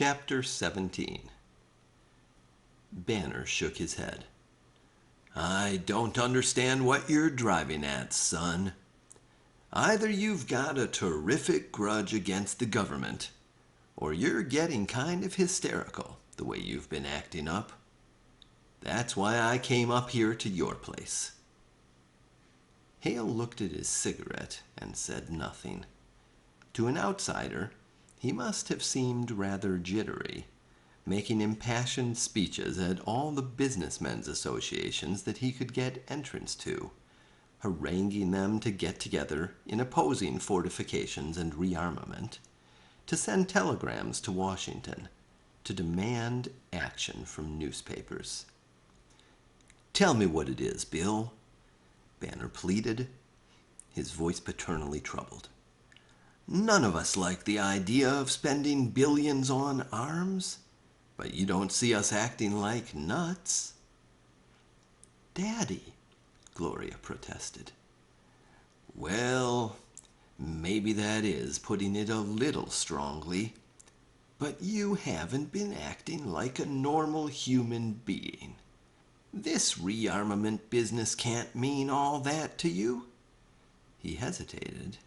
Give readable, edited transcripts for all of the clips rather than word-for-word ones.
Chapter 17. Banner shook his head. "I don't understand what you're driving at, son. Either you've got a terrific grudge against the government, or you're getting kind of hysterical the way you've been acting up. That's why I came up here to your place." Hale looked at his cigarette and said nothing. To an outsider, he must have seemed rather jittery, making impassioned speeches at all the businessmen's associations that he could get entrance to, haranguing them to get together in opposing fortifications and rearmament, to send telegrams to Washington, to demand action from newspapers. "Tell me what it is, Bill," Banner pleaded, his voice paternally troubled. "None of us like the idea of spending billions on arms, but you don't see us acting like nuts." "Daddy," Gloria protested. "Well, maybe that is putting it a little strongly, but you haven't been acting like a normal human being. This rearmament business can't mean all that to you." He hesitated,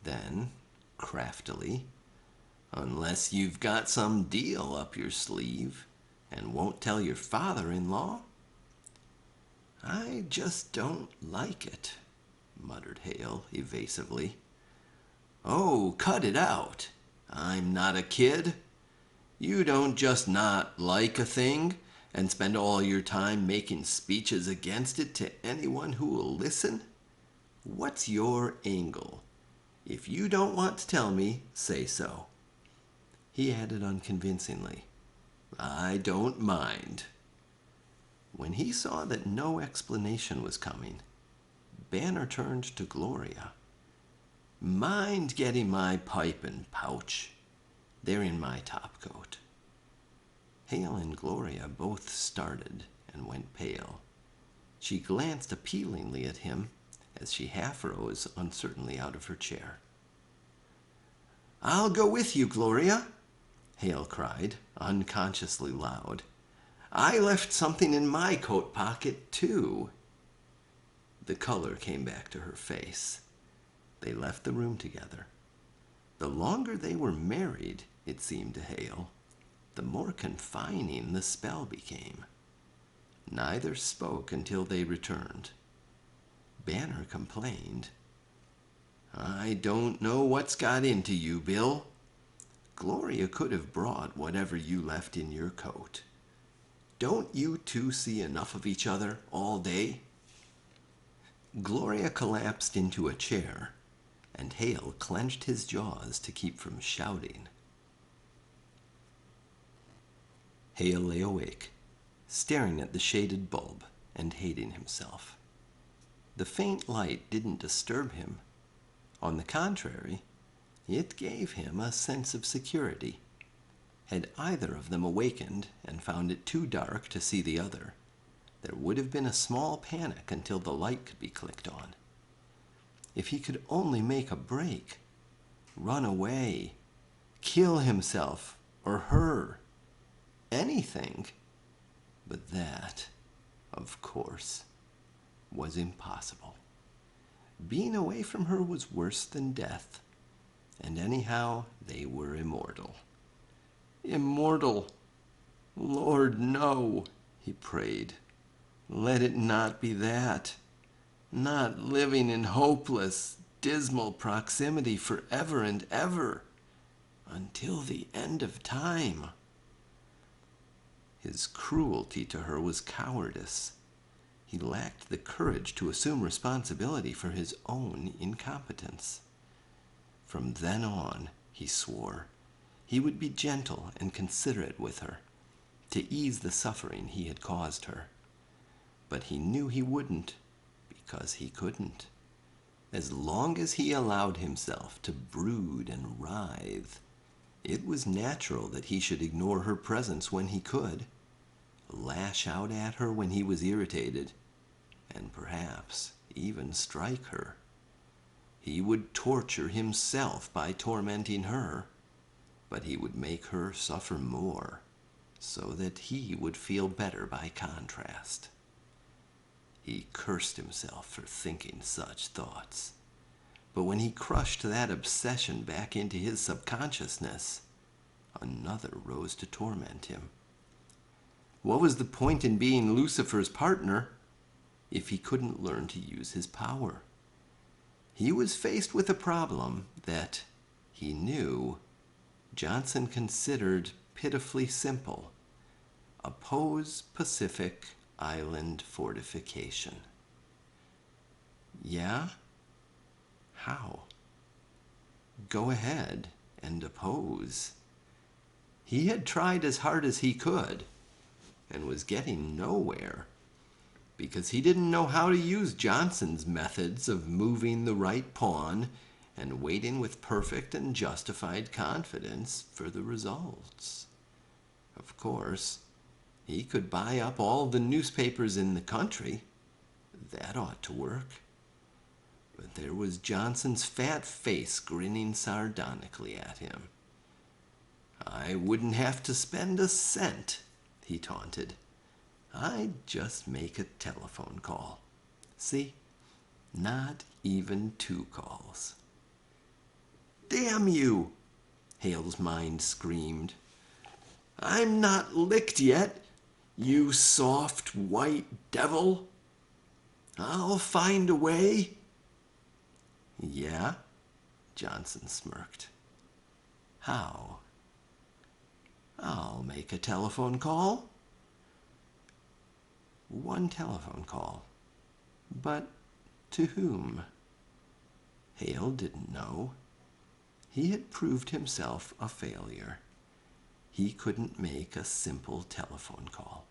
then, craftily, "Unless you've got some deal up your sleeve and won't tell your father-in-law." "I just don't like it," muttered Hale evasively. "Oh, cut it out. I'm not a kid. You don't just not like a thing and spend all your time making speeches against it to anyone who will listen. What's your angle? If you don't want to tell me, say so." He added unconvincingly, "I don't mind." When he saw that no explanation was coming, Banner turned to Gloria. "Mind getting my pipe and pouch? They're in my topcoat." Hale and Gloria both started and went pale. She glanced appealingly at him as she half rose uncertainly out of her chair. "I'll go with you, Gloria," Hale cried, unconsciously loud. "I left something in my coat pocket, too." The color came back to her face. They left the room together. The longer they were married, it seemed to Hale, the more confining the spell became. Neither spoke until they returned. Banner complained, "I don't know what's got into you, Bill. Gloria could have brought whatever you left in your coat. Don't you two see enough of each other all day?" Gloria collapsed into a chair, and Hale clenched his jaws to keep from shouting. Hale lay awake, staring at the shaded bulb and hating himself. The faint light didn't disturb him. On the contrary, it gave him a sense of security. Had either of them awakened and found it too dark to see the other, there would have been a small panic until the light could be clicked on. If he could only make a break, run away, kill himself or her, anything. But that, of course, was impossible. Being away from her was worse than death, and anyhow they were immortal. Immortal! Lord, no, he prayed. Let it not be that. Not living in hopeless, dismal proximity forever and ever, until the end of time. His cruelty to her was cowardice. He lacked the courage to assume responsibility for his own incompetence. From then on, he swore, he would be gentle and considerate with her, to ease the suffering he had caused her. But he knew he wouldn't, because he couldn't. As long as he allowed himself to brood and writhe, it was natural that he should ignore her presence when he could, lash out at her when he was irritated, and perhaps even strike her. He would torture himself by tormenting her. but he would make her suffer more, so that he would feel better by contrast. He cursed himself for thinking such thoughts. But when he crushed that obsession back into his subconsciousness, another rose to torment him. What was the point in being Lucifer's partner if he couldn't learn to use his power? He was faced with a problem that, he knew, Johnson considered pitifully simple: oppose Pacific Island fortification. Yeah? How? Go ahead and oppose. He had tried as hard as he could and was getting nowhere because he didn't know how to use Johnson's methods of moving the right pawn and waiting with perfect and justified confidence for the results. Of course, he could buy up all the newspapers in the country. That ought to work. But there was Johnson's fat face grinning sardonically at him. I wouldn't have to spend a cent, he taunted. I'd just make a telephone call. See? Not even 2 calls. Damn you! Hale's mind screamed. I'm not licked yet, you soft white devil. I'll find a way. Yeah? Johnson smirked. How? I'll make a telephone call. 1 telephone call. But to whom? Hale didn't know. He had proved himself a failure. He couldn't make a simple telephone call.